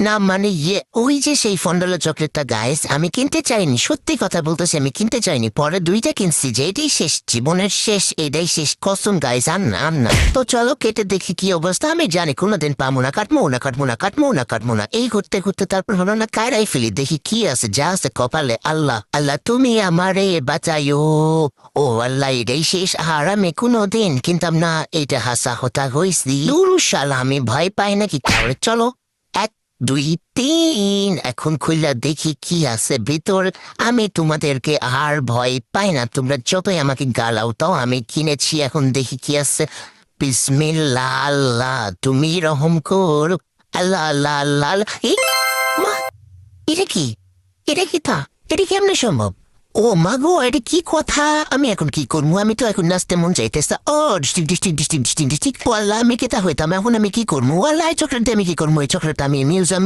না মানে ওই যে সেই ফন্ডালা চকলেটটা গাইস আমি কিনতে চাইনি, সত্যি কথা বলতেছি আমি কিনতে চাইনি, পরে দুইটা কিনছি যে এটাই শেষ, জীবনের শেষ, এটাই শেষ কসম গাইস, আর না আর না। তো চলো কেটে দেখি কি অবস্থা, আমি জানি কোনোদিন পাবো না, কাটবো না, এই ঘুরতে ঘুরতে তারপর হলো না কায়রাই ফেলি, দেখি কি আছে, যা আছে কপালে। আল্লাহ আল্লাহ তুমি আমারে বাঁচাইও, ও আল্লাহ এটাই শেষ, আর আমি কোনোদিন কিনতাম না, এটা হাসা হতা হইসি দুরু শালা, আমি ভয় পাই নাকি তাহলে চলো 1 2 3 এখন খুললা দেখি কি আছে ভিতর। আমি তোমাদেরকে আর ভয় পাই না, তোমরা যতই আমাকে গালাও তাও আমি কিনেছি, এখন দেখি কি আছে। বিসমিল্লাহ, আল্লাহ তুমি রহম কর, আল্লাহ আল্লাহ আল্লাহ আল্লাহ। মা, এটা কি, এটা কি তা, এটা কেমনে সম্ভব? ও মা গো, এটা কি কথা, আমি এখন কি করবো, আমি তো এখন নাচতে মন চাইতেছে, ও district district district district district, ওয়াল্লাহ আমি কেতা হইতাম, এখন আমি কি করবো, ওয়াল্লাহ এই চক্রেট আমি কি করবো, এই চক্রেট আমি মিউজিয়াম